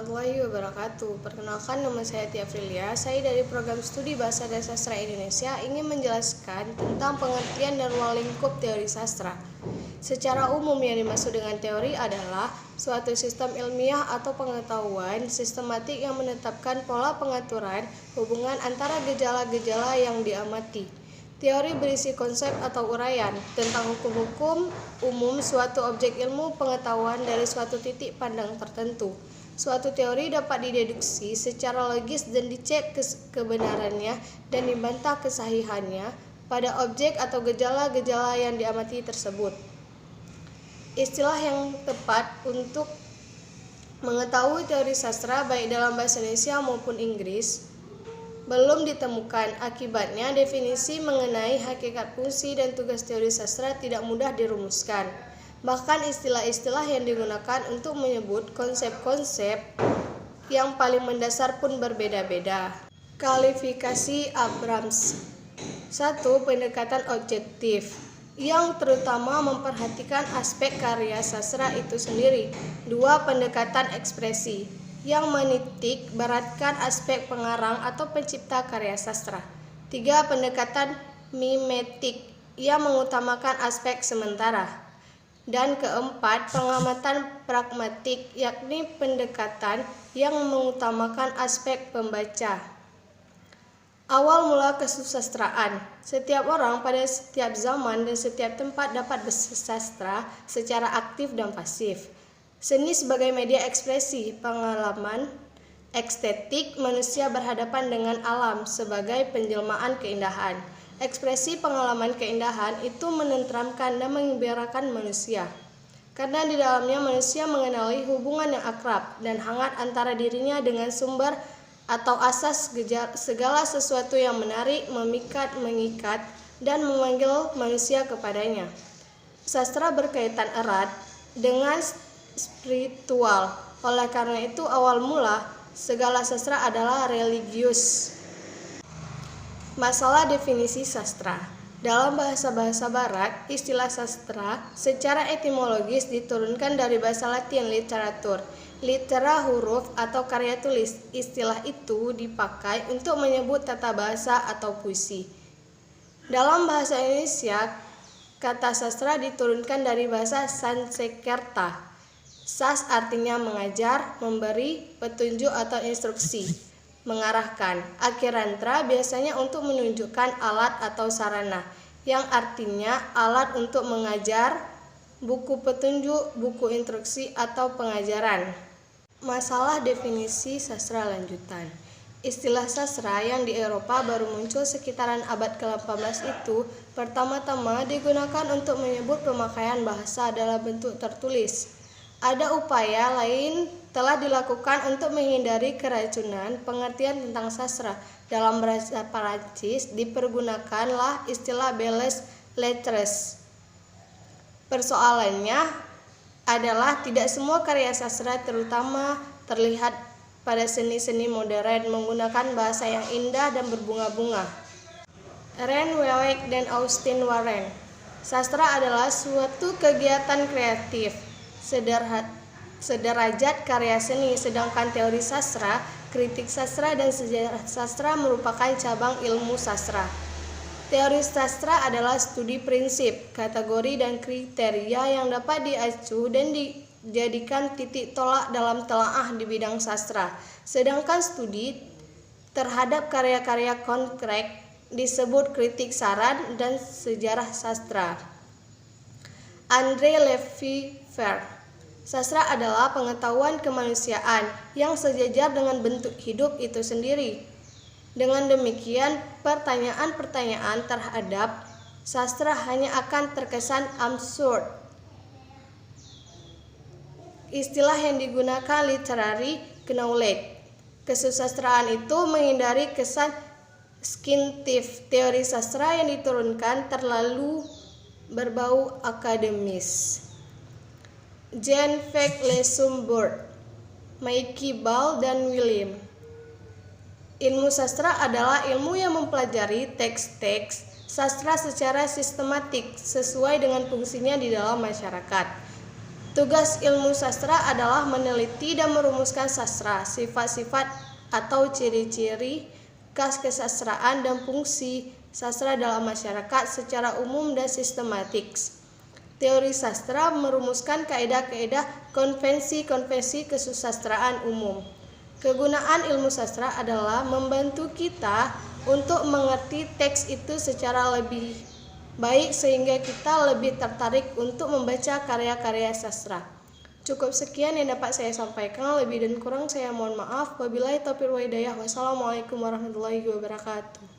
warahmatullahi wabarakatuh. Perkenalkan, nama saya Tia Aprilia. Saya dari program studi Bahasa dan Sastra Indonesia ingin menjelaskan tentang pengertian dan ruang lingkup teori sastra. Secara umum yang dimaksud dengan teori adalah suatu sistem ilmiah atau pengetahuan sistematik yang menetapkan pola pengaturan hubungan antara gejala-gejala yang diamati. Teori berisi konsep atau uraian tentang hukum-hukum umum suatu objek ilmu pengetahuan dari suatu titik pandang tertentu. Suatu teori dapat dideduksi secara logis dan dicek kebenarannya dan dibantah kesahihannya pada objek atau gejala-gejala yang diamati tersebut. Istilah yang tepat untuk mengetahui teori sastra baik dalam bahasa Indonesia maupun Inggris belum ditemukan. Akibatnya, definisi mengenai hakikat, fungsi, dan tugas teori sastra tidak mudah dirumuskan. Bahkan istilah-istilah yang digunakan untuk menyebut konsep-konsep yang paling mendasar pun berbeda-beda. Kualifikasi Abrams. 1. Pendekatan objektif yang terutama memperhatikan aspek karya sastra itu sendiri. 2. Pendekatan ekspresi yang menitik beratkan aspek pengarang atau pencipta karya sastra. 3. Pendekatan mimetik yang mengutamakan aspek sementara. Dan keempat, pengamatan pragmatik, yakni pendekatan yang mengutamakan aspek pembaca. Awal mula kesusastraan. Setiap orang pada setiap zaman dan setiap tempat dapat bersastra secara aktif dan pasif. Seni sebagai media ekspresi, pengalaman estetik manusia berhadapan dengan alam sebagai penjelmaan keindahan. Ekspresi pengalaman keindahan itu menenteramkan dan mengembirakan manusia, karena di dalamnya manusia mengenali hubungan yang akrab dan hangat antara dirinya dengan sumber atau asas segala sesuatu yang menarik, memikat, mengikat, dan memanggil manusia kepadanya. Sastra berkaitan erat dengan spiritual. Oleh karena itu, awal mula segala sastra adalah religius. Masalah definisi sastra. Dalam bahasa-bahasa barat, istilah sastra secara etimologis diturunkan dari bahasa Latin literatur. Litera huruf atau karya tulis. Istilah itu dipakai untuk menyebut tata bahasa atau puisi. Dalam bahasa Indonesia, kata sastra diturunkan dari bahasa Sanskerta. Sas artinya mengajar, memberi, petunjuk atau instruksi, mengarahkan. Akhirantra biasanya untuk menunjukkan alat atau sarana, yang artinya alat untuk mengajar, buku petunjuk, buku instruksi atau pengajaran. Masalah definisi sastra lanjutan. Istilah sastra yang di Eropa baru muncul sekitaran abad ke-18 itu pertama-tama digunakan untuk menyebut pemakaian bahasa dalam bentuk tertulis. Ada upaya lain telah dilakukan untuk menghindari keracunan pengertian tentang sastra. Dalam bahasa Perancis dipergunakanlah istilah belles lettres. Persoalannya adalah tidak semua karya sastra terutama terlihat pada seni-seni modern menggunakan bahasa yang indah dan berbunga-bunga. Ren Wewek dan Austin Warren. Sastra adalah suatu kegiatan kreatif sederajat karya seni, sedangkan teori sastra, kritik sastra, dan sejarah sastra merupakan cabang ilmu sastra. Teori sastra adalah studi prinsip, kategori, dan kriteria yang dapat diacu dan dijadikan titik tolak dalam telaah di bidang sastra. Sedangkan studi terhadap karya-karya konkret disebut kritik saran dan sejarah sastra. Andre Lefevre. Sastra adalah pengetahuan kemanusiaan yang sejajar dengan bentuk hidup itu sendiri. Dengan demikian, pertanyaan-pertanyaan terhadap sastra hanya akan terkesan absurd. Istilah yang digunakan literary knowledge. Kesusastraan itu menghindari kesan scientific. Teori sastra yang diturunkan terlalu berbau akademis. Jean-Jacques Le Sumbourg, Mickey Ball, dan William. Ilmu sastra adalah ilmu yang mempelajari teks-teks sastra secara sistematik sesuai dengan fungsinya di dalam masyarakat. Tugas ilmu sastra adalah meneliti dan merumuskan sastra, sifat-sifat atau ciri-ciri khas kesastraan dan fungsi sastra dalam masyarakat secara umum dan sistematik. Teori sastra merumuskan kaidah-kaidah konvensi-konvensi kesusastraan umum. Kegunaan ilmu sastra adalah membantu kita untuk mengerti teks itu secara lebih baik sehingga kita lebih tertarik untuk membaca karya-karya sastra. Cukup sekian yang dapat saya sampaikan, lebih dan kurang saya mohon maaf. Wabillahi taufiq wal hidayah. Wassalamualaikum warahmatullahi wabarakatuh.